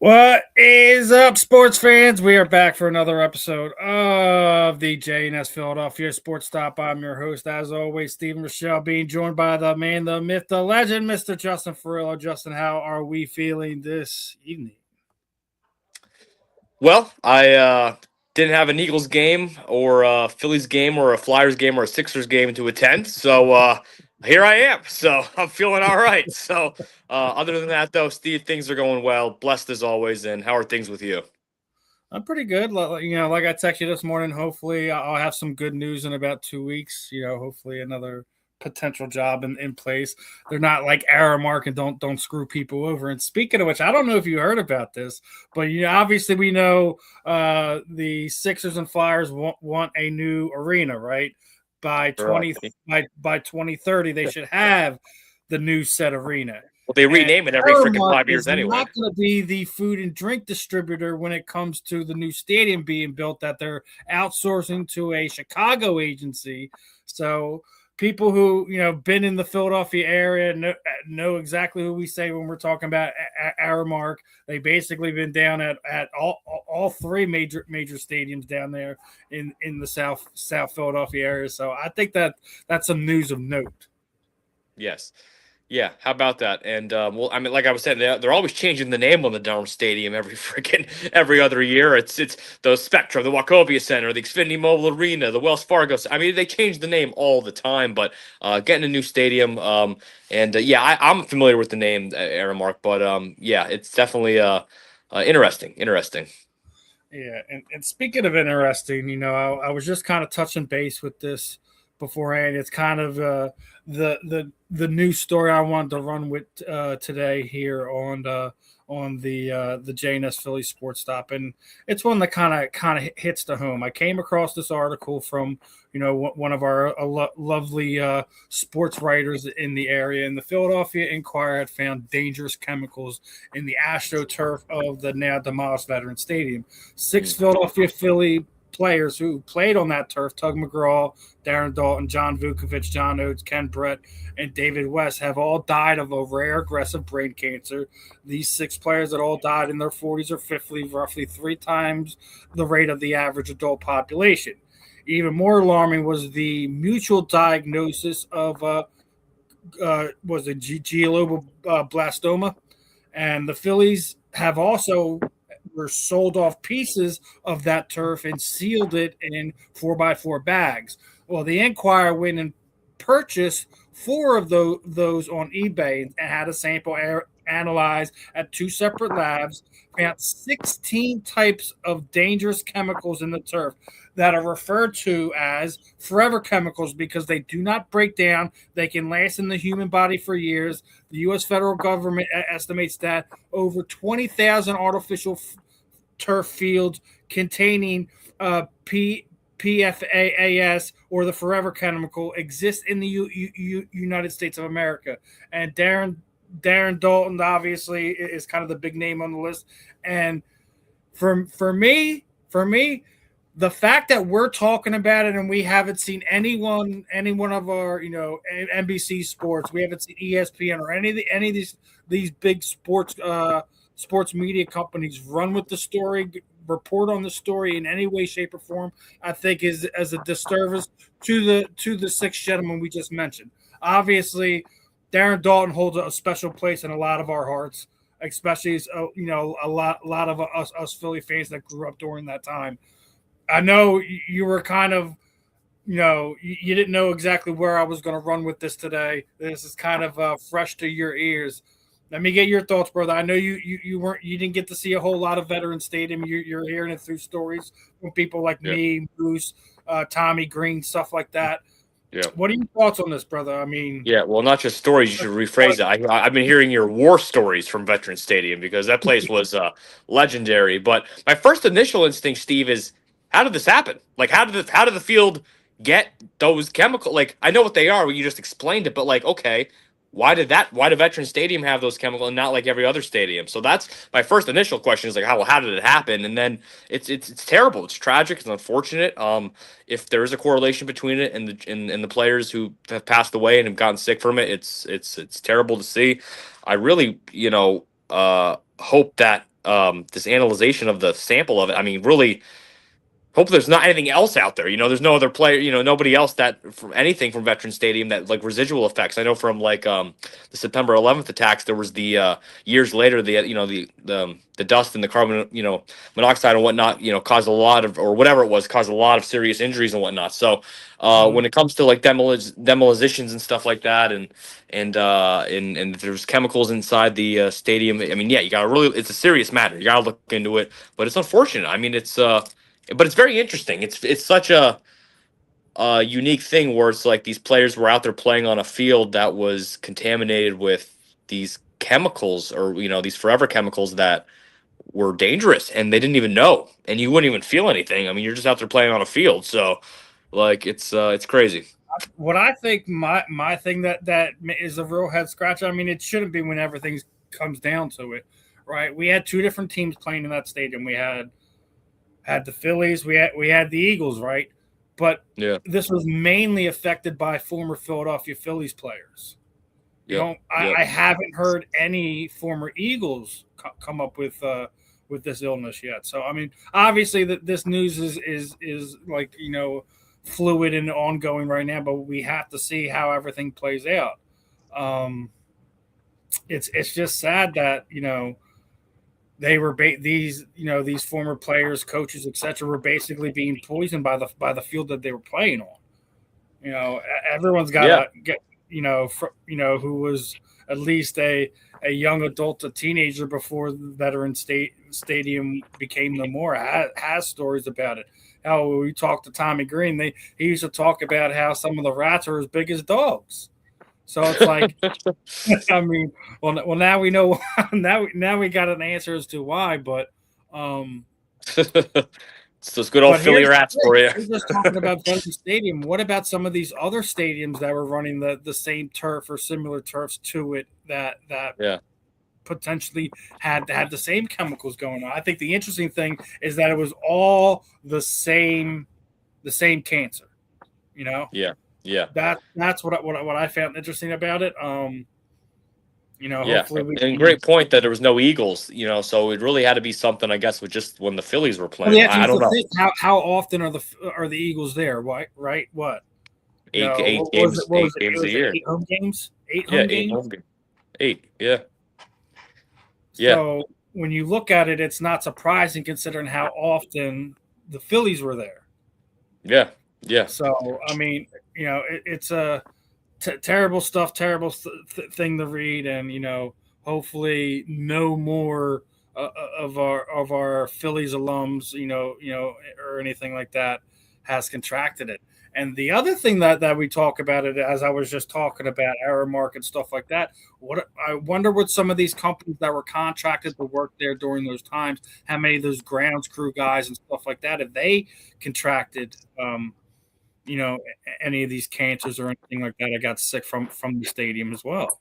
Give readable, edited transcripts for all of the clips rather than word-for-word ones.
What is up, sports fans? We are back for another episode of the JNS Philadelphia Sports Stop. I'm your host, as always, Stephen Rochelle, being joined by the man, the myth, the legend, Mr. Justin Fiorillio. Justin, how are we feeling this evening? Well, I didn't have an Eagles game or a Phillies game or a Flyers game or a Sixers game to attend, so here I am. So I'm feeling all right. So other than that, though, Steve, things are going well. Blessed as always. And how are things with you? I'm pretty good. Like I texted you this morning, hopefully I'll have some good news in about 2 weeks. Hopefully another potential job in place. They're not like error mark and don't screw people over. And speaking of which, I don't know if you heard about this, but obviously we know the Sixers and Flyers want a new arena, right? By Sure. 20 by 2030, they should have the new set arena. Well, they And rename it every freaking Aramark 5 years is anyway. not going to be the food and drink distributor when it comes to the new stadium being built that they're outsourcing to a Chicago agency. So people who been in the Philadelphia area know exactly who we say when we're talking about Aramark. They basically been down at all three major stadiums down there in the South Philadelphia area. So I think that's some news of note. Yes. Yeah, how about that? And well, I mean, like I was saying, they're always changing the name on the darn stadium every other year. It's the Spectrum, the Wachovia Center, the Xfinity Mobile Arena, the Wells Fargo. I mean, they change the name all the time. But getting a new stadium, and yeah, I'm familiar with the name Aramark, but yeah, it's definitely interesting. Interesting. Yeah, and speaking of interesting, I was just kind of touching base with this beforehand. It's kind of the new story I wanted to run with today here on the JNS Philly Sports Stop, and it's one that kind of hits the home. I came across this article from one of our lovely sports writers in the area, and the Philadelphia Inquirer had found dangerous chemicals in the AstroTurf of the now demolished Veteran Stadium. Six Philadelphia Philly players who played on that turf, Tug McGraw, Darren Dalton, John Vukovic, John Oates, Ken Brett, and David West, have all died of rare aggressive brain cancer. These six players that all died in their 40s or 50s, roughly three times the rate of the average adult population. Even more alarming was the mutual diagnosis of was it glioblastoma, and the Phillies have also were sold off pieces of that turf and sealed it in 4x4 bags. Well, the Enquirer went and purchased four of those on eBay and had a sample analyzed at two separate labs, found 16 types of dangerous chemicals in the turf that are referred to as forever chemicals because they do not break down. They can last in the human body for years. The U.S. federal government estimates that over 20,000 artificial turf fields containing PFAS or the forever chemical exist in the United States of America. And Darren Dalton obviously is kind of the big name on the list. And for me, the fact that we're talking about it and we haven't seen any one of our NBC Sports, we haven't seen ESPN or any of these big sports media companies run with the story, report on the story in any way, shape, or form, I think is as a disservice to the six gentlemen we just mentioned. Obviously, Darren Dalton holds a special place in a lot of our hearts, especially as a lot of us Philly fans that grew up during that time. I know you were kind of, you didn't know exactly where I was going to run with this today. This is kind of fresh to your ears. Let me get your thoughts, brother. I know you didn't get to see a whole lot of Veteran Stadium. You're hearing it through stories from people like me, Moose, Tommy Green, stuff like that. Yeah. What are your thoughts on this, brother? I mean, Yeah, well, not just stories. You should rephrase it. I've been hearing your war stories from Veteran Stadium because that place was legendary. But my first initial instinct, Steve, is how did this happen? Like, how did the field get those chemical? Like, I know what they are. You just explained it, but like, okay, why did Veteran Stadium have those chemicals and not like every other stadium? So that's my first initial question is like, how did it happen? And then it's terrible. It's tragic. It's unfortunate. If there is a correlation between it and the players who have passed away and have gotten sick from it, it's terrible to see. I really hope that this analyzation of the sample of it. I mean, really hope there's not anything else out there. There's no other player, nobody else that from anything from Veteran Stadium that like residual effects. I know from like the September 11th attacks, there was the years later the dust and the carbon monoxide and whatnot caused a lot of or whatever it was caused a lot of serious injuries and whatnot. So when it comes to like demolitions and stuff like that and there's chemicals inside the stadium. I mean, yeah, you gotta really it's a serious matter. You gotta look into it, but it's unfortunate. I mean, but it's very interesting. It's such a unique thing where it's like these players were out there playing on a field that was contaminated with these chemicals or these forever chemicals that were dangerous and they didn't even know and you wouldn't even feel anything. I mean, you're just out there playing on a field, so like it's crazy. What I think my thing that is a real head scratcher. I mean, it shouldn't be when everything comes down to it, right? We had two different teams playing in that stadium. We had the Phillies, we had the Eagles, right? But Yeah. this was mainly affected by former Philadelphia Phillies players. I haven't heard any former Eagles come up with this illness yet. So I mean, obviously that this news is like fluid and ongoing right now, but we have to see how everything plays out. It's just sad that they were these former players, coaches, etc. were basically being poisoned by the field that they were playing on. Everyone's got to get who was at least a young adult, a teenager before the veteran stadium became no more has stories about it. How we talked to Tommy Green, he used to talk about how some of the rats are as big as dogs. So it's like, I mean, well, now we know. Now we got an answer as to why, but it's those good old Philly rats for you. We're just talking about Veteran Stadium. What about some of these other stadiums that were running the same turf or similar turfs to it that potentially had the same chemicals going on? I think the interesting thing is that it was all the same cancer. Yeah. That's what I found interesting about it. Hopefully great point that there was no Eagles, so it really had to be something, I guess, with just when the Phillies were playing. Well, I don't know. How often are the Eagles there? Right? What? Eight games a year. 8 home games? 8 home games? 8 home games. 8, yeah. So when you look at it, it's not surprising considering how often the Phillies were there. Yeah. So, I mean, it's a terrible stuff, terrible thing to read, and hopefully no more of our Phillies alums, or anything like that has contracted it. And the other thing that we talk about it, as I was just talking about Aramark and stuff like that, I wonder what some of these companies that were contracted to work there during those times, how many of those grounds crew guys and stuff like that, if they contracted any of these cancers or anything like that. I got sick from the stadium as well.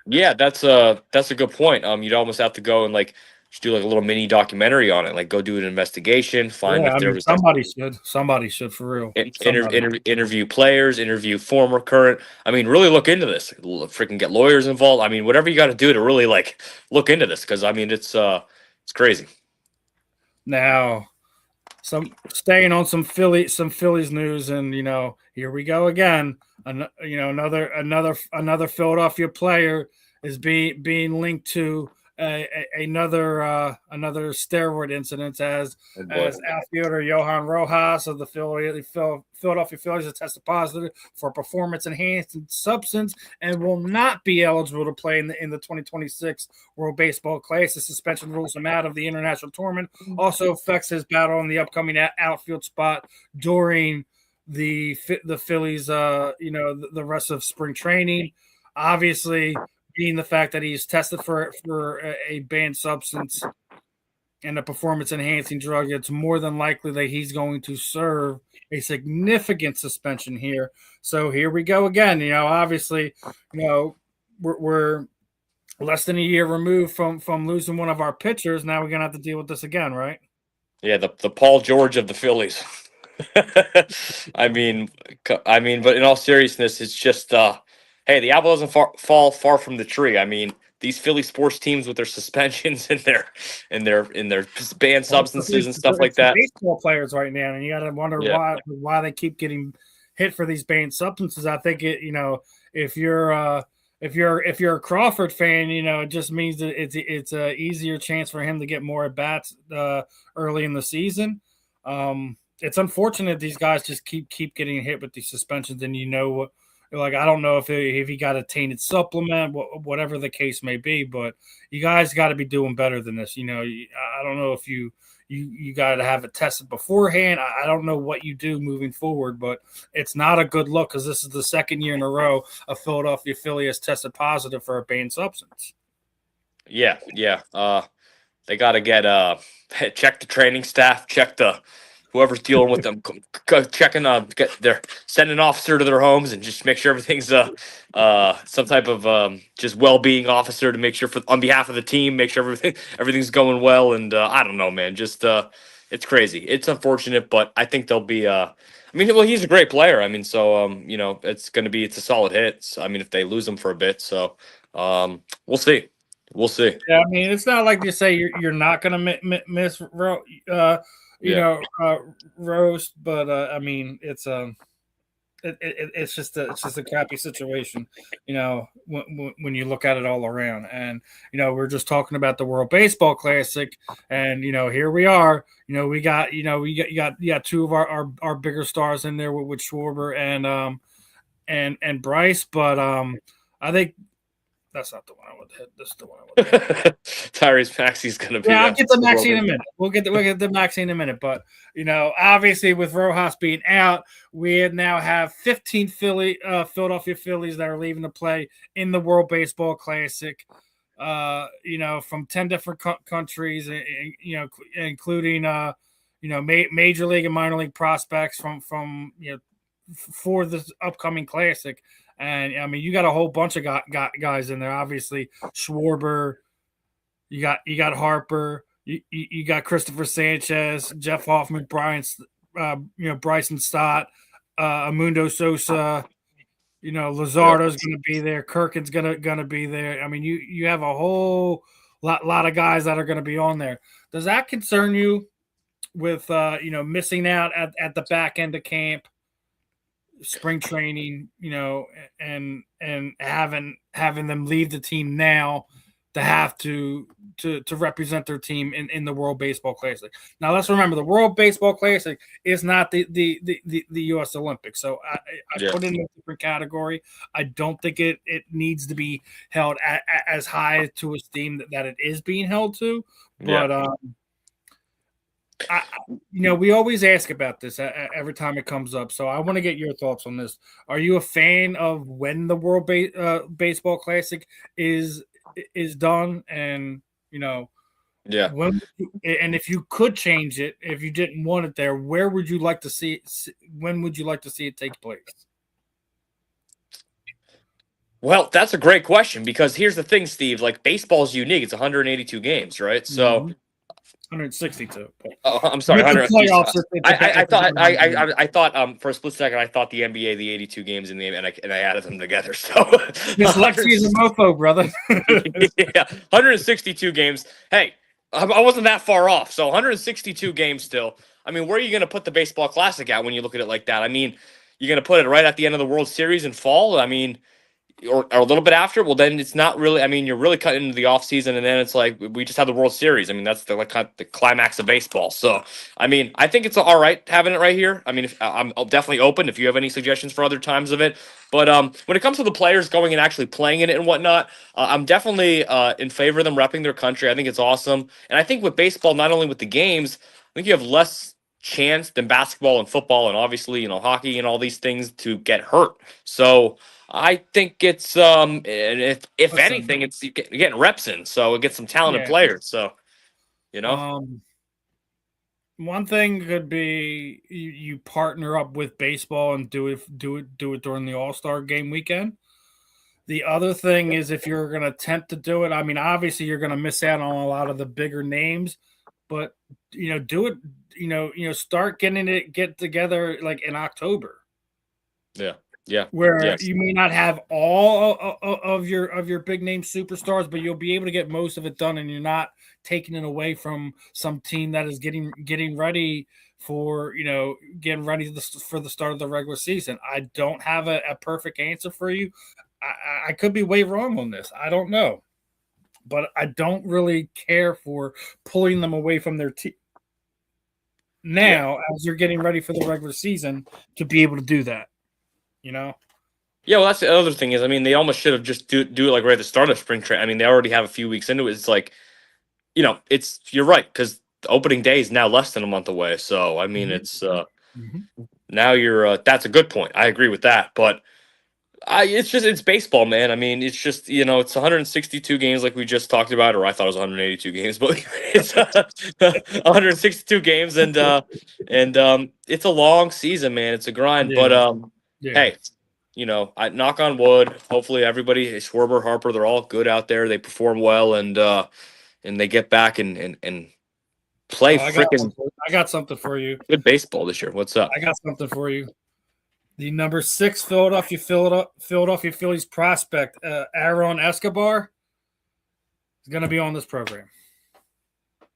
Yeah, that's a good point. You'd almost have to go and like just do like a little mini documentary on it, like go do an investigation, find if there was somebody should for real. Interview players, interview former, current. I mean, really look into this. Freaking get lawyers involved. I mean, whatever you got to do to really like look into this, because I mean, it's crazy. Now, staying on some Phillies news, and here we go again. Another Philadelphia player is being linked to another steroid incident as outfielder Johan Rojas of the Philadelphia Phillies has tested positive for performance enhancing substance and will not be eligible to play in the 2026 World Baseball Classic. The suspension rules him out of the international tournament. Also affects his battle on the upcoming outfield spot during the Phillies the rest of spring training. Obviously, being the fact that he's tested for a banned substance and a performance-enhancing drug, it's more than likely that he's going to serve a significant suspension here. So here we go again. Obviously, we're less than a year removed from losing one of our pitchers. Now we're gonna have to deal with this again, right? Yeah, the Paul George of the Phillies. I mean, but in all seriousness, it's just hey, the apple doesn't fall far from the tree. I mean, these Philly sports teams with their suspensions and their banned Well, substances and stuff like it's the that. baseball players right now, and you got to wonder Yeah, why they keep getting hit for these banned substances. I think if you're a Crawford fan, it just means that it's a easier chance for him to get more at bats early in the season. It's unfortunate these guys just keep getting hit with these suspensions, and like I don't know if he got a tainted supplement, whatever the case may be, but you guys got to be doing better than this. I don't know if you got to have it tested beforehand. I don't know what you do moving forward, but it's not a good look because this is the second year in a row a Philadelphia Philly has tested positive for a banned substance. yeah, yeah. They got to get check the training staff, check the whoever's dealing with them, checking get their send an officer to their homes and just make sure everything's some type of just well-being officer to make sure on behalf of the team, make sure everything's going well. And I don't know, man, just it's crazy. It's unfortunate, but I think they'll be. I mean, well, he's a great player. I mean, so it's a solid hit. So, I mean, if they lose him for a bit, so we'll see. We'll see. Yeah, I mean, it's not like you say you're not going to miss Yeah. roast, but I mean, it's just a crappy situation, when you look at it all around. And we're just talking about the World Baseball Classic, and here we are. We got you got two of our bigger stars in there with Schwarber and Bryce, but I think that's not the one I want to hit. This is the one I want to hit. Tyrese Maxey's gonna be. Yeah, I'll get to Maxey in a minute. We'll get to Maxey in a minute. But obviously with Rojas being out, we now have 15 Philadelphia Phillies that are leaving to play in the World Baseball Classic. From 10 different countries, including major league and minor league prospects from for this upcoming classic. And I mean, you got a whole bunch of guys in there. Obviously, Schwarber. You got Harper. You got Christopher Sanchez, Jeff Hoffman, Bryson Stott, Amundo Sosa. Luzardo's going to be there. Kirkin's gonna be there. I mean, you have a whole lot of guys that are going to be on there. Does that concern you with missing out at the back end of camp, spring training, and having them leave the team now to have to represent their team in the World Baseball Classic? Now let's remember the World Baseball Classic is not the U.S. Olympics, so I put it in a different category. I don't think it needs to be held as high to esteem that it is being held to, but we always ask about this every time it comes up, so I want to get your thoughts on this. Are you a fan of when the World Baseball Classic is done, and when, and if you could change it, if you didn't want it there, where would you like to see it? When would you like to see it take place? Well, that's a great question because here's the thing, Steve. Like baseball is unique; it's 182 games, right? So 162. Oh, I'm sorry. With the 100, playoffs, I thought for a split second I thought the NBA the 82 games in the and I added them together. So Dyslexia's a mofo, brother. yeah, 162 games. Hey, I wasn't that far off. So 162 games still. I mean, where are you going to put the baseball classic at when you look at it like that? I mean, you're going to put it right at the end of the World Series in fall. I mean, or a little bit after, well, then it's not really. I mean, you're really cutting into the offseason, and then it's like we just had the World Series. I mean, that's the the climax of baseball. So, I mean, I think it's all right having it right here. I mean, I'm definitely open if you have any suggestions for other times of it. But when it comes to the players going and actually playing in it and whatnot, I'm definitely in favor of them repping their country. I think it's awesome, and I think with baseball, not only with the games, I think you have less chance than basketball and football, and obviously, hockey and all these things to get hurt. So. I think it's and if anything, it's getting reps in, so it gets some talented players. So, one thing could be you partner up with baseball and do it during the All-Star game weekend. The other thing is if you're going to attempt to do it, I mean, obviously you're going to miss out on a lot of the bigger names, but do it. Start get together like in October. Yeah. Yeah. where Yes. you may not have all of your big name superstars, but you'll be able to get most of it done, and you're not taking it away from some team that is getting ready for getting ready for the start of the regular season. I don't have a perfect answer for you. I could be way wrong on this. I don't know, but I don't really care for pulling them away from their team now as you're getting ready for the regular season to be able to do that. Yeah, well, that's the other thing is, I mean, they almost should have just do it like right at the start of spring training. I mean, they already have a few weeks into it. It's like, you're right because the opening day is now less than a month away. So, I mean, Mhm. it's Mhm. now you're that's a good point. I agree with that, but it's baseball, man. I mean, it's just it's 162 games like we just talked about, or I thought it was 182 games, but it's 162 games, and it's a long season, man. It's a grind, Yeah, but yeah. hey, I knock on wood. Hopefully, everybody, Schwarber, Harper, they're all good out there. They perform well, and they get back and play Oh, freaking I got something for you. good baseball this year. What's up? I got something for you. The number 6 Philadelphia Phillies prospect, Aaron Escobar, is going to be on this program.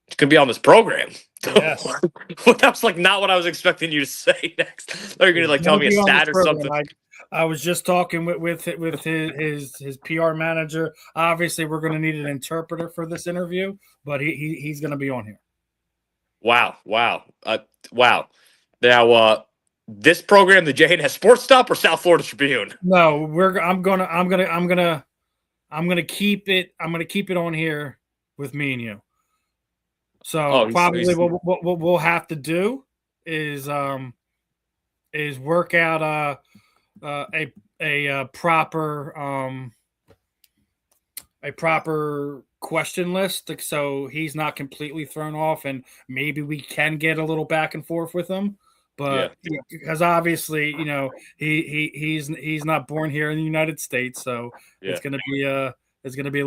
It's gonna be on this program. Yes. That was like not what I was expecting you to say next. They're gonna like tell me a stat or something. I was just talking with his PR manager. Obviously, we're going to need an interpreter for this interview, but he's going to be on here. Wow. Wow. Now, this program, the JNS Sports Stop or South Florida Tribune? No, I'm gonna keep it. I'm gonna keep it on here with me and you. So probably what we'll have to do is work out a proper question list so he's not completely thrown off, and maybe we can get a little back and forth with him. But because obviously, he's not born here in the United States, so it's gonna be a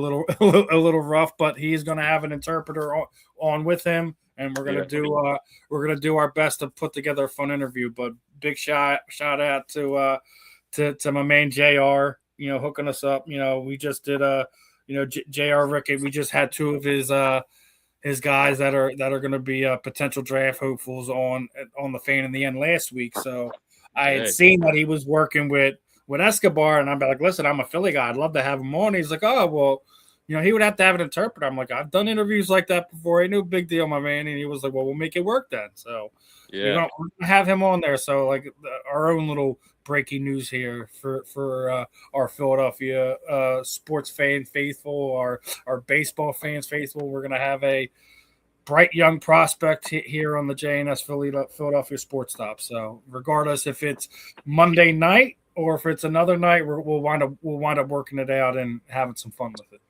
little a little rough. But he's gonna have an interpreter on with him, and we're gonna do our best to put together a fun interview. But big shout out to my man JR, hooking us up. We just did JR Rickett. We just had 2 of his guys that are going to be potential draft hopefuls on the Fan in the End last week. So I had seen that he was working with Escobar, and I'm like, listen, I'm a Philly guy. I'd love to have him on. He's like, oh well, he would have to have an interpreter. I'm like, I've done interviews like that before. Ain't no big deal, my man. And he was like, well, we'll make it work then. So we're gonna have him on there. So like our own little breaking news here for our Philadelphia sports fan faithful, our baseball fans faithful. We're gonna have a bright young prospect here on the JNS Philadelphia Sports Stop. So regardless if it's Monday night or if it's another night, we'll wind up working it out and having some fun with it.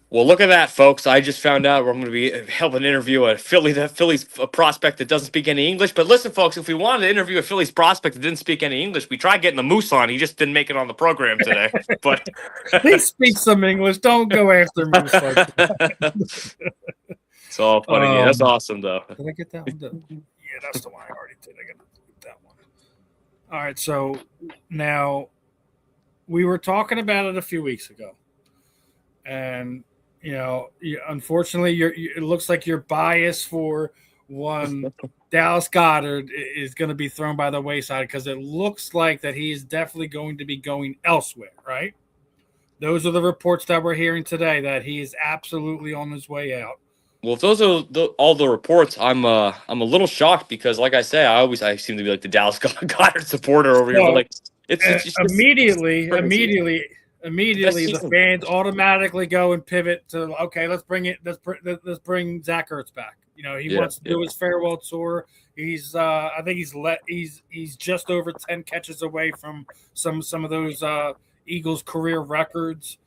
Well, look at that, folks. I just found out I'm going to be helping interview a Phillies prospect that doesn't speak any English. But listen, folks, if we wanted to interview a Phillies prospect that didn't speak any English, we tried getting the Moose on. He just didn't make it on the program today. But he speaks some English. Don't go after Moose like that. It's all funny. That's awesome, though. Did I get that one done? Yeah, that's the one I already did. I got that one. All right, so now we were talking about it a few weeks ago, and unfortunately, it looks like your bias for one Dallas Goedert is going to be thrown by the wayside because it looks like that he is definitely going to be going elsewhere, right? Those are the reports that we're hearing today, that he is absolutely on his way out. Well, if those are all the reports, I'm a little shocked because, like I say, I seem to be like the Dallas Goedert supporter over here. But like, it's immediately the fans automatically go and pivot to let's bring Zach Ertz back. He wants to do his farewell tour. He's I think he's just over 10 catches away from some of those Eagles career records.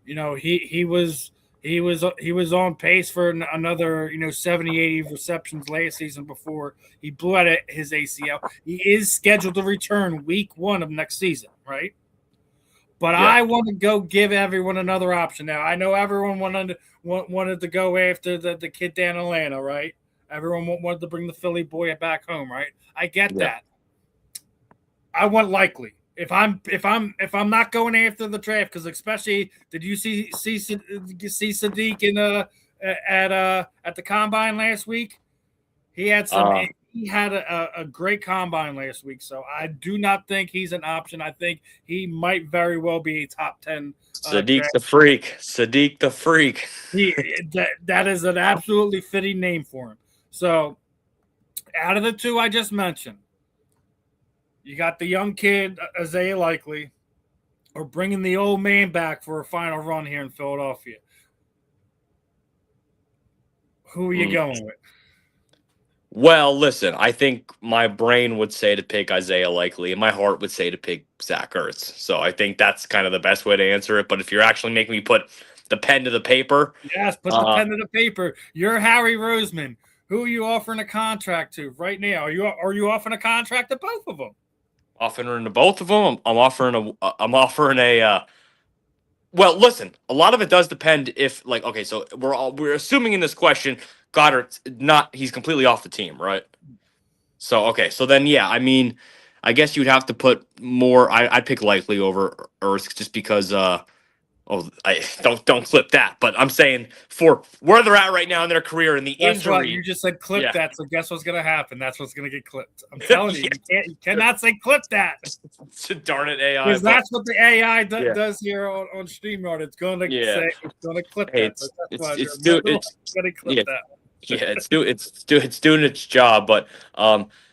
He was on pace for another 70, 80 receptions last season before he blew out his ACL. He is scheduled to return week 1 of next season, right? But I want to go give everyone another option now. I know everyone wanted to go after the kid down in Atlanta, right? Everyone wanted to bring the Philly boy back home, right? I get that. I want likely. If I'm not going after the draft, because especially did you see Sadiq in at the combine last week? He had Uh, a great combine last week, so I do not think he's an option. I think he might very well be a top 10 Sadiq draft. the Freak. Sadiq the Freak. That is an absolutely fitting name for him. So, out of the two I just mentioned, you got the young kid Isaiah Likely, or bringing the old man back for a final run here in Philadelphia. Who are you going with? Well, listen, I think my brain would say to pick Isaiah Likely, and my heart would say to pick Zach Ertz. So I think that's kind of the best way to answer it. But if you're actually making me put the pen to the paper, Yes, put the pen to the paper. You're Harry Roseman. Who are you offering a contract to right now? Are you offering a contract to both of them? offering to both of them, I'm offering a. Well, listen, a lot of it does depend if, like, okay, so we're assuming in this question, Goddard's not, he's completely off the team, right? So okay, so then yeah, I mean, I guess you'd have to put more. I'd pick Likely over Earth just because. I don't clip that, but I'm saying for where they're at right now in their career and the That's injury. right. You just said clip Yeah. that, so guess what's gonna happen? That's what's gonna get clipped. I'm telling you, you cannot say clip that. Darn it, AI. Because that's what the AI Yeah. does here on StreamYard. It's going to Yeah. say it's going to clip Hey, that. So that's why it's going to clip yeah, that. yeah, it's doing its job, but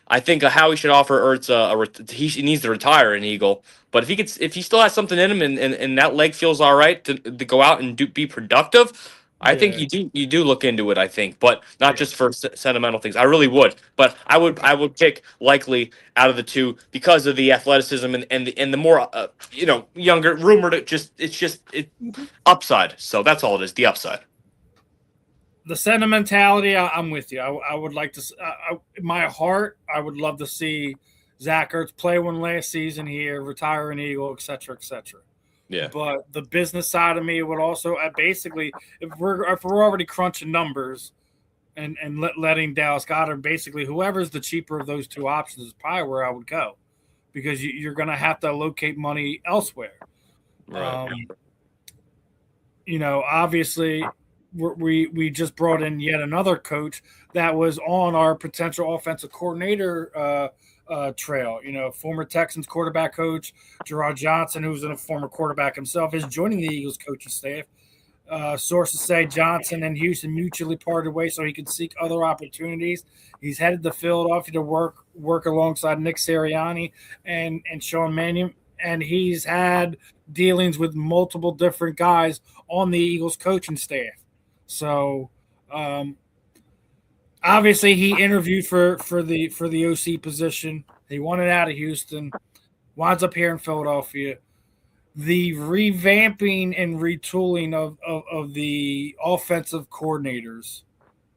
I think how he should offer Ertz he needs to retire an Eagle, but if he still has something in him and that leg feels all right to go out and be productive, I think Yeah. you do look into it. I think, but not just for sentimental things. I really would, but I would pick Likely out of the two because of the athleticism and the more younger rumored it's upside. So that's all it is, the upside. The sentimentality, I'm with you. I would like to. My heart, I would love to see Zach Ertz play one last season here, retire an Eagle, etc., etc. Yeah. But the business side of me would also basically, if we're already crunching numbers and letting Dallas Goedert, basically whoever's the cheaper of those two options is probably where I would go, because you're going to have to allocate money elsewhere. Right. Obviously, we just brought in yet another coach that was on our potential offensive coordinator trail. Former Texans quarterback coach Gerard Johnson, who's a former quarterback himself, is joining the Eagles coaching staff. Sources say Johnson and Houston mutually parted ways so he could seek other opportunities. He's headed to Philadelphia to work alongside Nick Sirianni and Sean Mannion, and he's had dealings with multiple different guys on the Eagles coaching staff. So, obviously, he interviewed for the OC position. He wanted out of Houston, winds up here in Philadelphia. The revamping and retooling of the offensive coordinators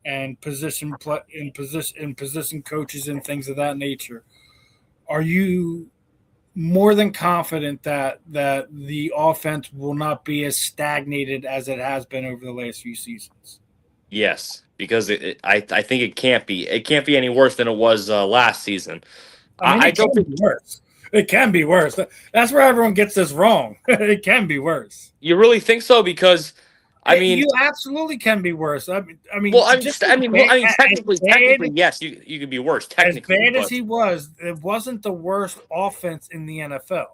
and position coaches and things of that nature. Are you more than confident that the offense will not be as stagnated as it has been over the last few seasons? Yes, because I think it can't be. It can't be any worse than it was last season. I mean, I it don't can think be worse. It can be worse. That's where everyone gets this wrong. It can be worse. you really think so because I mean, You absolutely can be worse. I mean, well, just technically, yes, you could be worse technically. as bad but as he was, it wasn't the worst offense in the NFL.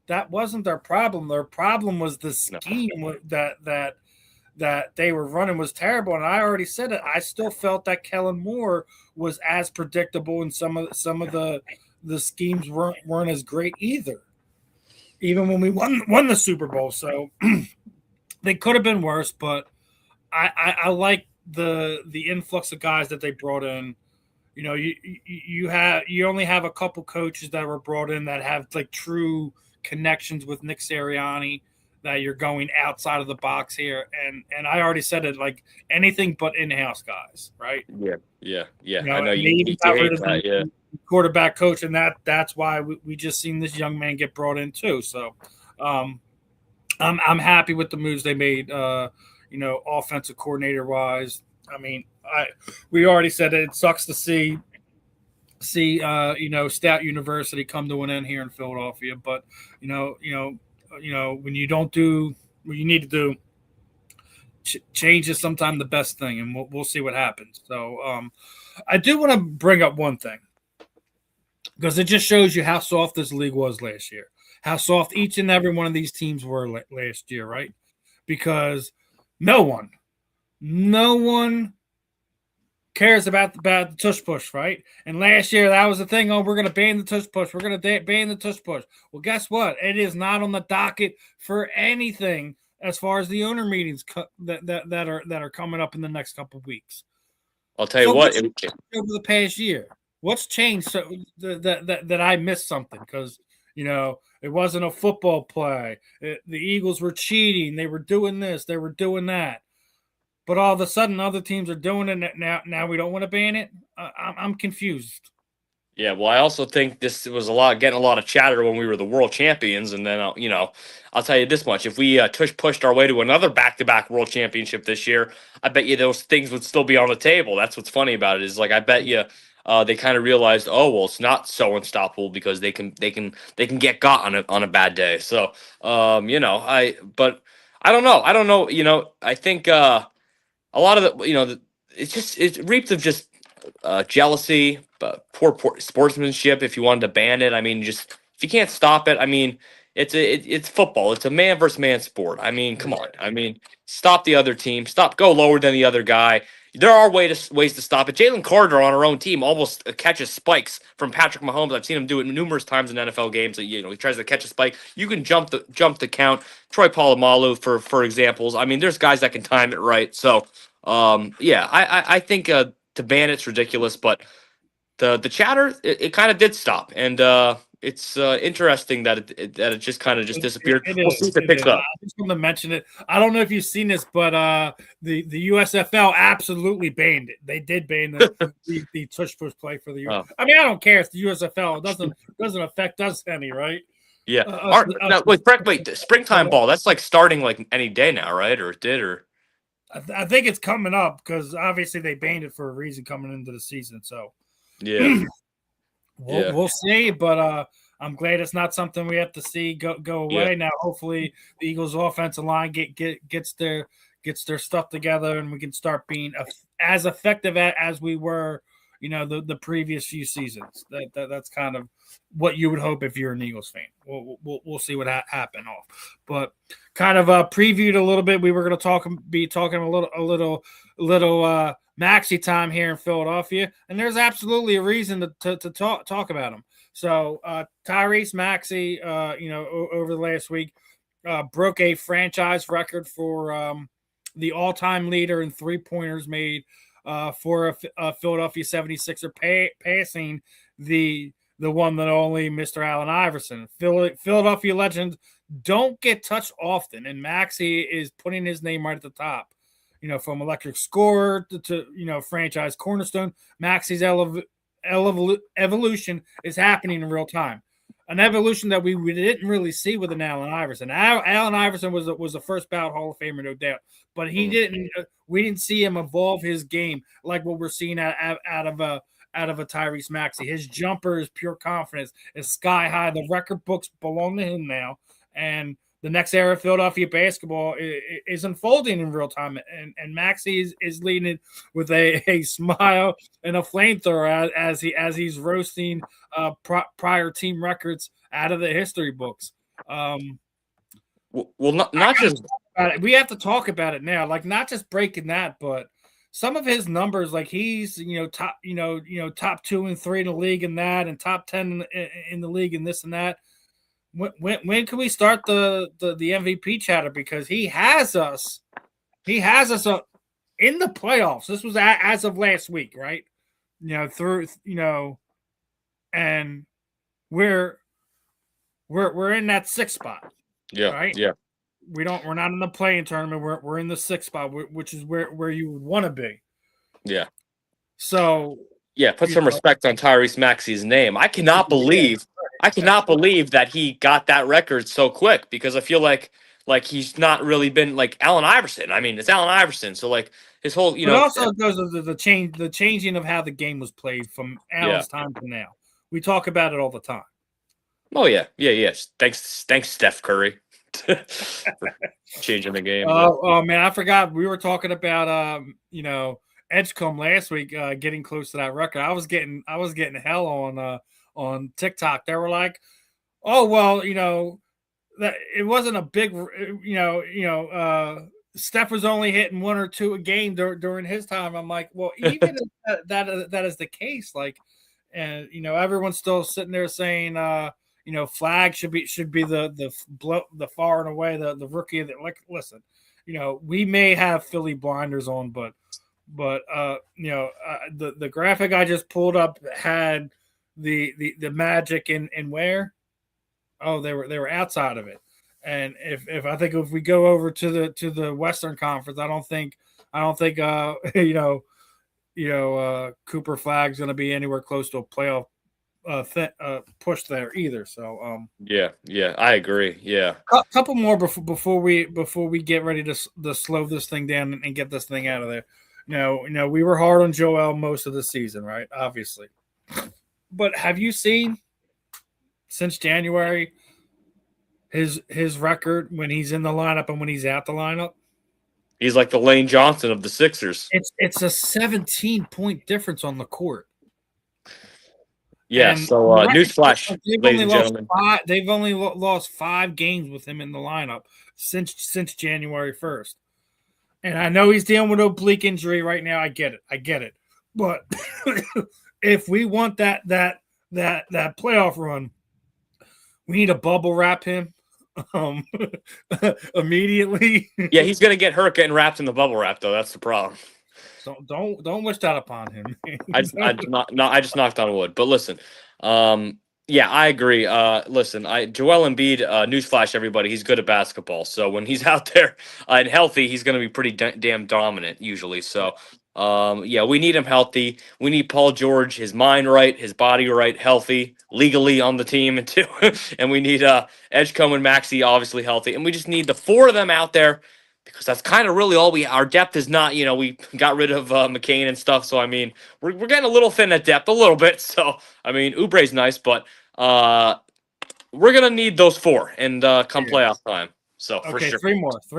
That wasn't their problem. Their problem was the scheme that they were running was terrible. And I already said it. I still felt that Kellen Moore was as predictable, and some of the schemes weren't as great either. Even when we won the Super Bowl, so they could have been worse. But I like the influx of guys that they brought in. You only have a couple coaches that were brought in that have like true connections with Nick Sirianni, that you're going outside of the box here, and I already said it, like anything but in-house guys, right? Yeah. I know you hate that. Yeah, quarterback coach, and that's why we just seen this young man get brought in too. So, I'm happy with the moves they made. Offensive coordinator wise. I mean, we already said it sucks to see see Stout University come to an end here in Philadelphia. But when you don't do what you need to do, change is sometimes the best thing, and we'll see what happens. So I do want to bring up one thing because it just shows you how soft this league was last year, how soft each and every one of these teams were last year, right? Because no one cares about the tush push, right? And last year that was the thing. Oh, we're going to ban the tush push. We're going to ban the tush push. Well, guess what? It is not on the docket for anything as far as the owner meetings that are coming up in the next couple of weeks. I'll tell you what. Over the past year, what's changed so that I missed something? Because it wasn't a football play. The Eagles were cheating. They were doing this. They were doing that. But all of a sudden, other teams are doing it now. Now we don't want to ban it. I'm confused. Yeah, well, I also think this was getting a lot of chatter when we were the world champions, and then I'll tell you this much: if we pushed our way to another back-to-back world championship this year, I bet you those things would still be on the table. That's what's funny about it is like I bet you they kind of realized, oh well, it's not so unstoppable because they can get got on a bad day. So but I don't know. I think a lot of it reeks of just jealousy, but poor sportsmanship. If you wanted to ban it, I mean, just if you can't stop it, I mean, it's football. It's a man versus man sport. I mean, come on. I mean, stop the other team. Go lower than the other guy. There are ways to stop it. Jalen Carter on our own team almost catches spikes from Patrick Mahomes. I've seen him do it numerous times in NFL games. He tries to catch a spike. You can jump the count. Troy Polamalu for examples. I mean, there's guys that can time it right. So, I think to ban it's ridiculous, but the chatter it kind of did stop, and it's interesting that it just kind of disappeared. We'll see if it picks up. I just want to mention it. I don't know if you've seen this, but the USFL absolutely banned it. They did ban the tush push play for the. I mean, I don't care if the USFL doesn't affect us any, right? Yeah. Springtime ball. That's like starting like any day now, right? Or it did, or. I think it's coming up because obviously they banned it for a reason coming into the season. So yeah, we'll see. But I'm glad it's not something we have to see go away. Yeah. Now, hopefully, the Eagles' offensive line gets their stuff together, and we can start being as effective as we were, the previous few seasons. That's kind of what you would hope if you're an Eagles fan. We'll see what happens off, but kind of previewed a little bit. We were going to be talking a little Maxey time here in Philadelphia, and there's absolutely a reason to talk about him. So Tyrese Maxey, over the last week, broke a franchise record for the all-time leader in three-pointers made for a Philadelphia 76er, passing the one that only Mr. Allen Iverson. Philadelphia legends don't get touched often, and Maxey is putting his name right at the top. From electric scorer to franchise cornerstone, Maxey's evolution is happening in real time. An evolution that we didn't really see with an Allen Iverson. Allen Iverson was the first ballot Hall of Famer, no doubt, but he didn't. We didn't see him evolve his game like what we're seeing out of a Tyrese Maxey. His jumper is pure confidence. It's sky high. The record books belong to him now, and the next era of Philadelphia basketball is unfolding in real time, and Maxey is leading it with a smile and a flamethrower as he's roasting prior team records out of the history books. Not just we have to talk about it now, like not just breaking that, but some of his numbers, like he's top 2 and 3 in the league in that, and top 10 in the league in this and that. When can we start the MVP chatter? Because he has us in the playoffs. This was as of last week, right? And we're in that 6th spot. Yeah, right. Yeah, we're not in the play-in tournament. We're in the 6th spot, which is where you would want to be. Yeah. So put some respect on Tyrese Maxey's name. I cannot believe that he got that record so quick, because I feel like like he's not really been like Allen Iverson. I mean, it's Allen Iverson, so like his whole, But also it goes to the changing of how the game was played from yeah. Allen's time to now. We talk about it all the time. Oh yeah, yes. Thanks, Steph Curry, for changing the game. Oh man, I forgot we were talking about Edgecombe last week, getting close to that record. I was getting hell on TikTok. They were like, "Oh well, that it wasn't a big, Steph was only hitting one or two a game during his time." I'm like, well, even if that is the case, like, and everyone's still sitting there saying, Flag should be the far and away the rookie of the, like. Listen, we may have Philly blinders on, but the graphic I just pulled up had the Magic in where. Oh, they were outside of it, and if I think if we go over to the Western Conference, I don't think Cooper Flag's going to be anywhere close to a playoff push there either. So Yeah, I agree. Yeah, a couple more before we get ready to slow this thing down and get this thing out of there. We were hard on Joel most of the season, right? Obviously, but have you seen since January his record when he's in the lineup and when he's out the lineup? he's like the Lane Johnson of the Sixers. It's a 17-point difference on the court. Yeah. And So newsflash, ladies and gentlemen. They've only lost 5 games with him in the lineup since January 1st. And I know he's dealing with an oblique injury right now. I get it. But if we want that playoff run, we need to bubble wrap him immediately. Yeah, he's gonna get hurt getting wrapped in the bubble wrap, though. That's the problem. So don't wish that upon him. I just knocked on wood. But listen, yeah, I agree. Listen, Joel Embiid, newsflash, everybody, he's good at basketball. So when he's out there and healthy, he's going to be pretty damn dominant usually. So, yeah, we need him healthy. We need Paul George, his mind right, his body right, healthy, legally on the team, and too. And we need Edgecombe and Maxey obviously healthy, and we just need the 4 of them out there. Because that's kind of really all our depth is not, we got rid of McCain and stuff. So, I mean, we're getting a little thin at depth, a little bit. So, I mean, Oubre's nice, but we're going to need those 4 and come playoff time. So, for sure. 3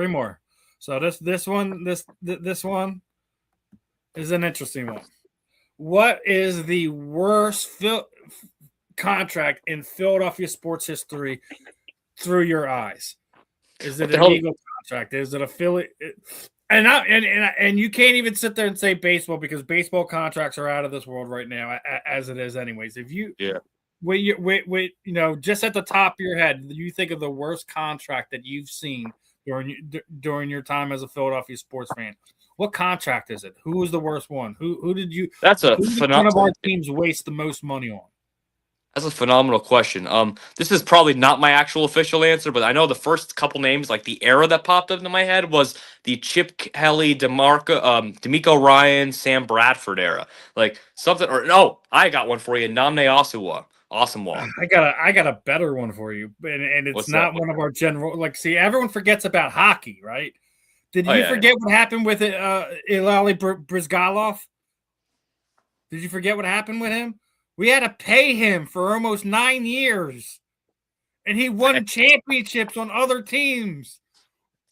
more. So, this one is an interesting one. What is the worst contract in Philadelphia sports history through your eyes? Is it an Eagle contract? Is it a Philly? And you can't even sit there and say baseball because baseball contracts are out of this world right now, as it is, anyways. If you, just at the top of your head, you think of the worst contract that you've seen during your time as a Philadelphia sports fan. What contract is it? Who was the worst one? Who did you? That's a phenomenal. One of our teams waste the most money on. That's a phenomenal question. This is probably not my actual official answer, but I know the first couple names, like the era that popped up into my head, was the Chip Kelly, D'Amico Ryan, Sam Bradford era, like something. Or no, I got one for you, Nnamdi Asomugha. I got a better one for you, and it's not one of our general. Like, see, everyone forgets about hockey, right? Did you forget what happened with Ilali Brizgalov? Did you forget what happened with him? We had to pay him for almost 9 years, and he won championships on other teams.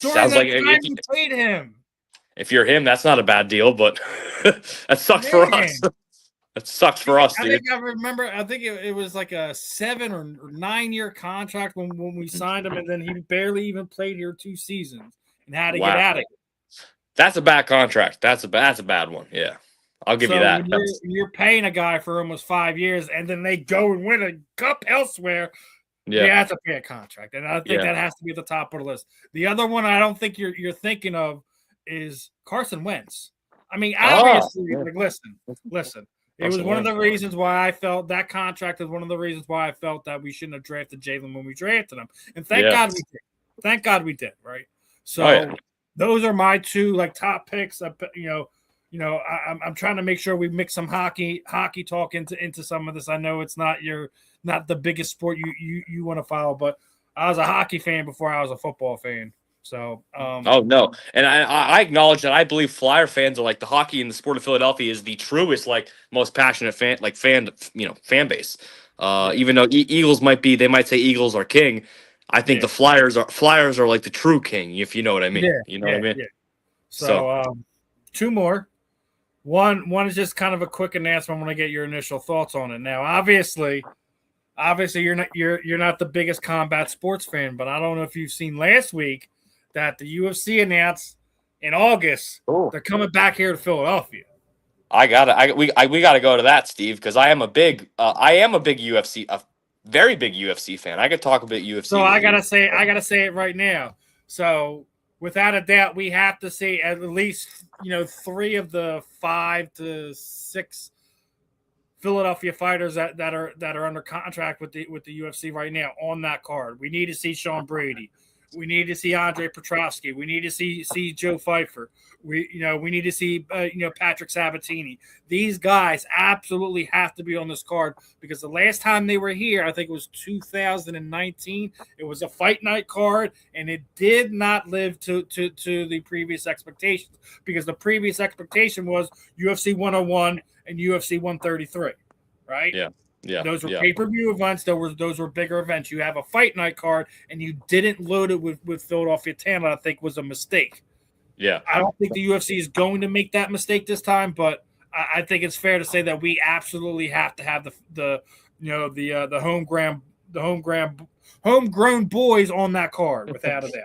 Sounds like we paid him. If you're him, that's not a bad deal, but that sucks for us. That sucks for us, dude. I think it was like a 7 or 9 year contract when we signed him, and then he barely even played here 2 seasons and had to get out of it. That's a bad contract. That's a bad one. Yeah. I'll give you that. You're paying a guy for almost 5 years, and then they go and win a cup elsewhere. Yeah, you have to pay a contract, and I think that has to be at the top of the list. The other one I don't think you're thinking of is Carson Wentz. I mean, obviously, listen. It was one of the reasons why I felt that contract is one of the reasons why I felt that we shouldn't have drafted Jalen when we drafted him, and thank God we did. Thank God we did. Right. So those are my 2 top picks. I'm trying to make sure we mix some hockey talk into some of this. I know it's not the biggest sport you want to follow, but I was a hockey fan before I was a football fan. So, Oh no, and I acknowledge that I believe Flyer fans are like the hockey and the sport of Philadelphia is the truest, like most passionate fan base. yeah, Even though Eagles they might say Eagles are king. I think yeah, the Flyers are like the true king, if you know what I mean. yeah, You know what I yeah, mean? yeah. So So, two more. One is just kind of a quick announcement. I want to get your initial thoughts on it. Now, obviously, you're not the biggest combat sports fan, but I don't know if you've seen last week that the UFC announced in August Cool. they're coming back here to Philadelphia. We gotta go to that, Steve, because I am a big UFC, a very big UFC fan. I could talk a bit So UFC with you. I gotta say it right now. So without a doubt, we have to see at least three of the 5 to 6 Philadelphia fighters that are under contract with the UFC right now on that card. We need to see Sean Brady. We need to see Andre Petrosky. We need to see Joe Pfeiffer. We need to see Patrick Sabatini. These guys absolutely have to be on this card because the last time they were here, I think it was 2019. It was a fight night card, and it did not live to the previous expectations because the previous expectation was UFC 101 and UFC 133, right? Yeah, yeah, Those were yeah, pay-per-view events. Those were bigger events. You have a fight night card, and you didn't load it with Philadelphia Tampa. I think was a mistake. yeah. I don't think the UFC is going to make that mistake this time, but I think it's fair to say that we absolutely have to have the homegrown boys on that card without a doubt.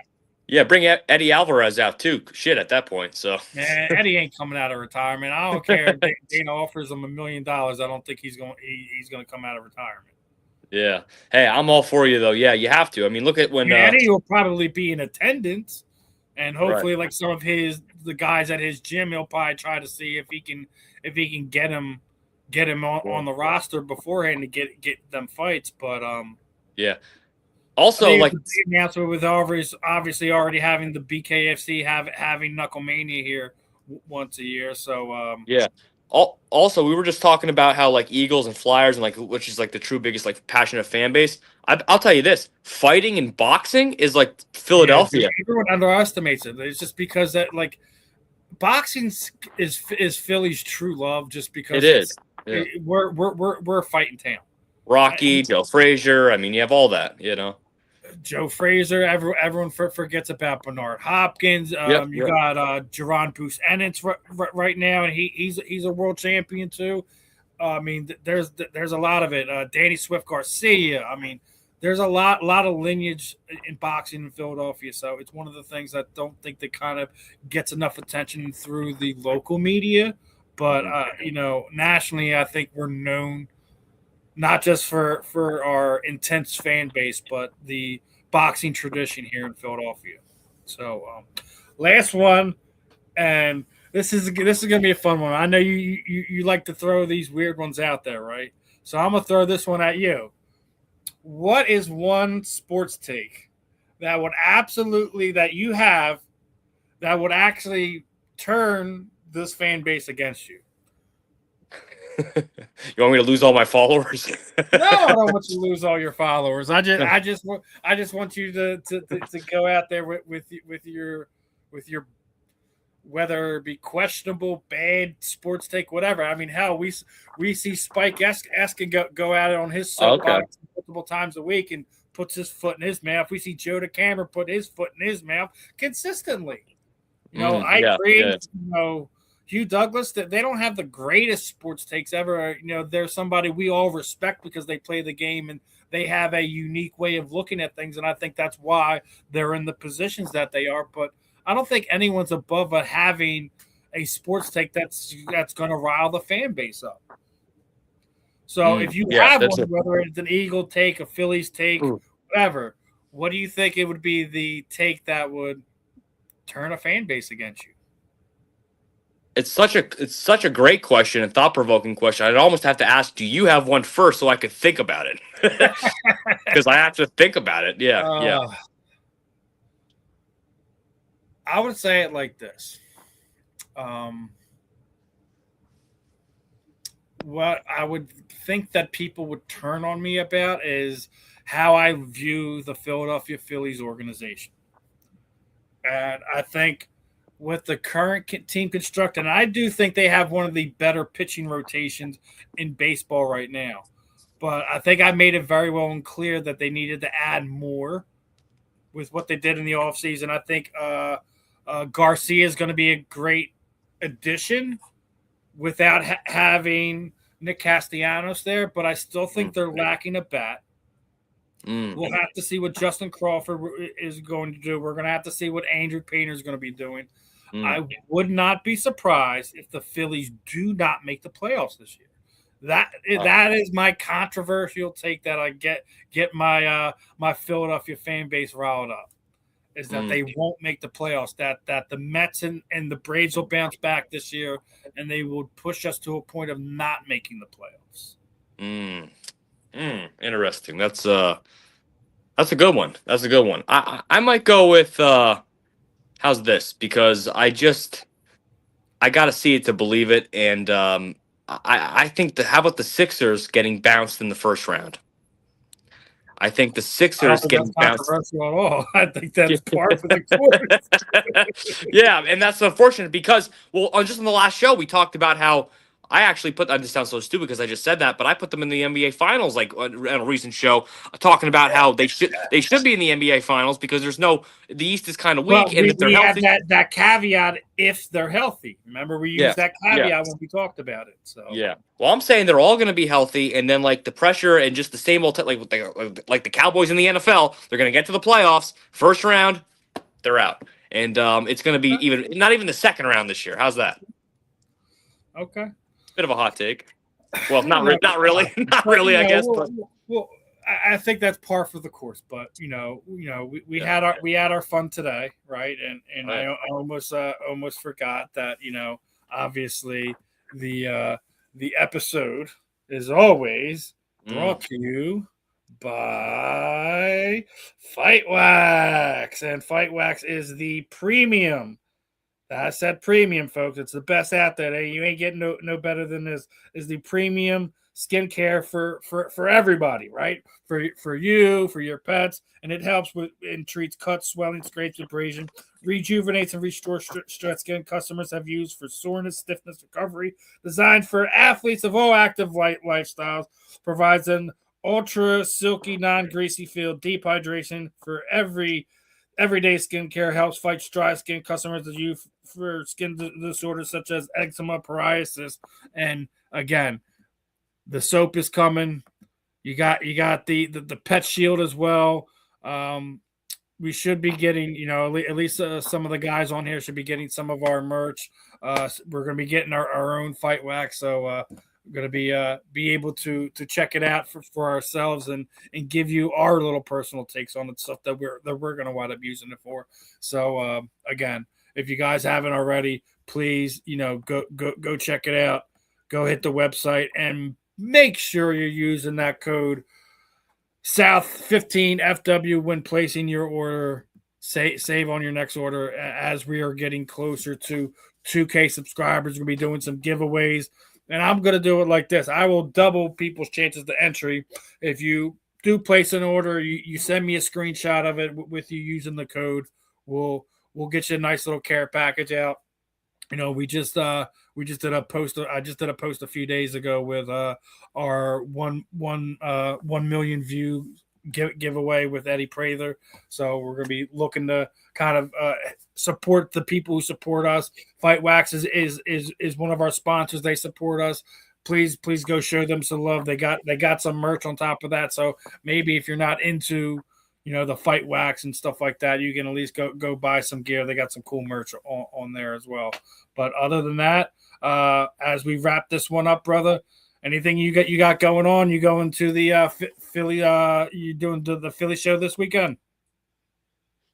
Yeah, bring Eddie Alvarez out too. Shit, at that point. So Man, Eddie ain't coming out of retirement. I don't care if Dana offers him $1 million. I don't think he's going to come out of retirement. yeah. Hey, I'm all for you though. Yeah, you have to. I mean, look at when. Eddie will probably be in attendance, and Right. hopefully, like some of the guys at his gym, he'll probably try to see if he can get him on the roster beforehand to get them fights. But Yeah. I Also, think it's like, a big announcement with obviously already having the BKFC having Knucklemania here once a year. So yeah. Also, we were just talking about how like Eagles and Flyers and like which is like the true biggest like passionate fan base. I'll tell you this: fighting and boxing is like yeah, dude, Philadelphia. everyone underestimates it. It's just because that like boxing is Philly's true love, just It because is. Yeah. we're a fighting town. Rocky, Joe Frazier. I mean, you have all that. You know. Joe Frazier, everyone forgets about Bernard Hopkins. Yep. You Yep. got Jerron Bruce Ennis right now, and he's a world champion too. I mean, there's a lot of it. Danny Swift Garcia. I mean, there's a lot of lineage in boxing in Philadelphia. So it's one of the things I don't think that kind of gets enough attention through the local media. But nationally, I think we're known not just for our intense fan base, but the boxing tradition here in Philadelphia. So, last one, and this is going to be a fun one. I know you like to throw these weird ones out there, right? So I'm gonna throw this one at you. What is one sports take that would absolutely that you have that would actually turn this fan base against you? You want me to lose all my followers? No, I don't want you to lose all your followers. I just want you to go out there with your whether it be questionable, bad sports take, whatever. I mean, hell, we see Spike Eskin go at it on his Okay. soapbox multiple times a week and puts his foot in his mouth. We see Joe DeCamera put his foot in his mouth consistently. I Yeah. agree. Yeah. Hugh Douglas, that they don't have the greatest sports takes ever. They're somebody we all respect because they play the game and they have a unique way of looking at things, and I think that's why they're in the positions that they are. But I don't think anyone's above having a sports take that's going to rile the fan base up. So if you Yeah. have That's one, whether it's an Eagle take, a Phillies take, whatever, what do you think it would be the take that would turn a fan base against you? It's such a great question and thought provoking question. I'd almost have to ask, do you have one first so I could think about it? Because I have to think about it. Yeah. Yeah. I would say it like this. What I would think that people would turn on me about is how I view the Philadelphia Phillies organization. And I think with the current team construct, and I do think they have one of the better pitching rotations in baseball right now. But I think I made it very well and clear that they needed to add more with what they did in the offseason. I think Garcia is going to be a great addition without having Nick Castellanos there, but I still think they're lacking a bat. We'll have to see what Justin Crawford is going to do. We're going to have to see what Andrew Painter is going to be doing. I would not be surprised if the Phillies do not make the playoffs this year. That is my controversial take that I get my my Philadelphia fan base riled up. Is that they won't make the playoffs, that the Mets and the Braves will bounce back this year, and they will push us to a point of not making the playoffs. Interesting. That's a good one. That's a good one. I might go with how's this? Because I got to see it to believe it, and I think how about the Sixers getting bounced in the first round? I think the I don't Sixers think getting that's bounced. controversial at all. I think that's par for the course. Yeah, and that's unfortunate because, well, just on the last show, we talked about how I actually put. This sounds so stupid because I just said that, but I put them in the NBA Finals, like on a recent show, talking about how they should be in the NBA Finals because the East is kind of weak, Well, and if they're we have healthy, that caveat if they're healthy. Remember, we used that caveat when we talked about it. So yeah. Well, I'm saying they're all going to be healthy, and then like the pressure and just the same old like the Cowboys in the NFL, they're going to get to the playoffs, first round, they're out, and it's going to be not even the second round this year. How's that? Okay. Bit of a hot take. Well, not really, not really. I guess, but well, I think that's par for the course. But we had our fun today, right? And right. I almost forgot that obviously the episode is always brought to you by Fight Wax, and Fight Wax is the premium. I said premium, folks. It's the best out there. You ain't getting no better than this. Is the premium skincare for everybody, right? For you, for your pets, and it helps with and treats cuts, swelling, scrapes, abrasion, rejuvenates and restores stressed skin. Customers have used for soreness, stiffness, recovery. Designed for athletes of all active lifestyles, provides an ultra silky, non-greasy feel, deep hydration for everyday skincare, helps fight dry skin. Customers that use for skin disorders such as eczema, psoriasis, and again, the soap is coming. You got the pet shield as well. We should be getting, at least some of the guys on here should be getting some of our merch. We're going to be getting our own Fight Wax, so we're going to be able to check it out for ourselves and give you our little personal takes on the stuff that we're going to wind up using it for. So again, if you guys haven't already, please go check it out. Go hit the website and make sure you're using that code South15FW when placing your order. Save on your next order as we are getting closer to 2K subscribers. We're going to be doing some giveaways. And I'm going to do it like this. I will double people's chances to entry. If you do place an order, you send me a screenshot of it with you using the code. We'll get you a nice little care package out. We just did a post. I just did a post a few days ago with our 1 million view giveaway with Eddie Prather. So we're going to be looking to kind of support the people who support us. Fight Wax is one of our sponsors. They support us. Please go show them some love. They got some merch on top of that. So maybe if you're not into the Fight Wax and stuff like that, you can at least go buy some gear. They got some cool merch on there as well. But other than that, as we wrap this one up, brother, anything you got going on? You going to the Philly? You doing the Philly show this weekend?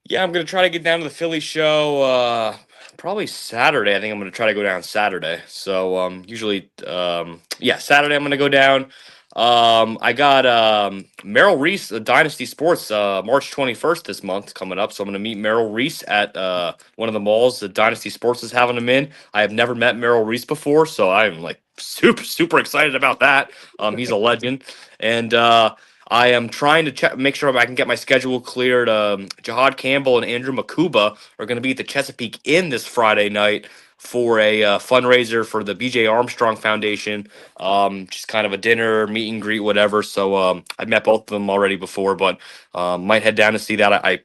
Yeah, I'm gonna try to get down to the Philly show probably Saturday. I think I'm gonna try to go down Saturday. So usually Saturday I'm gonna go down. I got Merrill Reese, Dynasty Sports, March 21st this month coming up. So I'm gonna meet Merrill Reese at one of the malls that Dynasty Sports is having him in. I have never met Merrill Reese before, so I'm like super excited about that. He's a legend, and I am trying to make sure I can get my schedule cleared. Jihad Campbell and Andrew Makuba are going to be at the Chesapeake Inn this Friday night for a fundraiser for the BJ Armstrong Foundation. Just kind of a dinner, meet and greet, whatever. So I've met both of them already before, but might head down to see that. I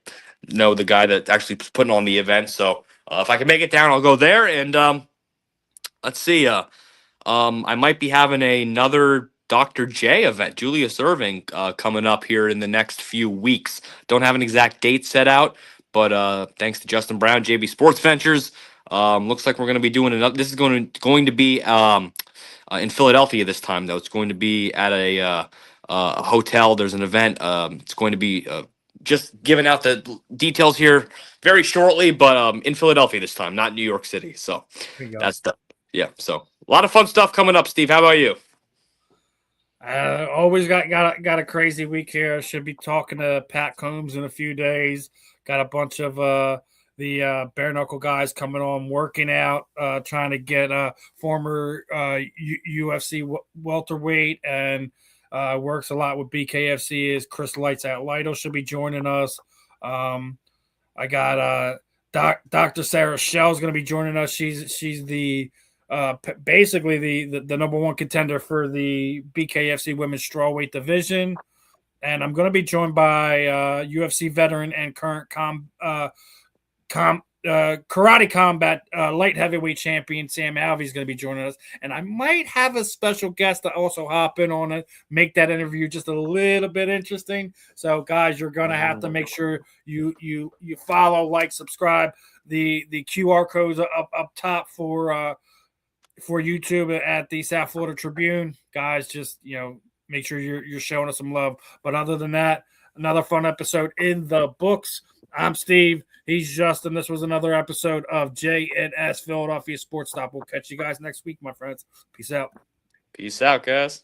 know the guy that actually is putting on the event. So if I can make it down, I'll go there. And let's see. I might be having another Dr. J event, Julius Irving, coming up here in the next few weeks. Don't have an exact date set out, but thanks to Justin Brown, JB Sports Ventures, looks like we're going to be doing another. This is going to be in Philadelphia this time, though. It's going to be at a hotel. There's an event. It's going to be just giving out the details here very shortly, but in Philadelphia this time, not New York City. So that's the. Yeah, so a lot of fun stuff coming up, Steve. How about you? Always got a crazy week here. I should be talking to Pat Combs in a few days. Got a bunch of the bare knuckle guys coming on, working out, trying to get former UFC welterweight and works a lot with BKFC. Is Chris Lights Out Lido should be joining us. I got Dr. Sarah Shell's going to be joining us. She's the basically the number one contender for the BKFC women's strawweight division, and I'm going to be joined by UFC veteran and current karate combat light heavyweight champion Sam Alvey is going to be joining us, and I might have a special guest to also hop in on it, make that interview just a little bit interesting. So, guys, you're going to have to make sure you follow, like, subscribe. The QR codes up top for YouTube at the South Florida Tribune. Guys, just make sure you're showing us some love. But other than that, another fun episode in the books. I'm Steve. He's Justin. This was another episode of JNS Philadelphia Sports Stop. We'll catch you guys next week, my friends. Peace out. Peace out, guys.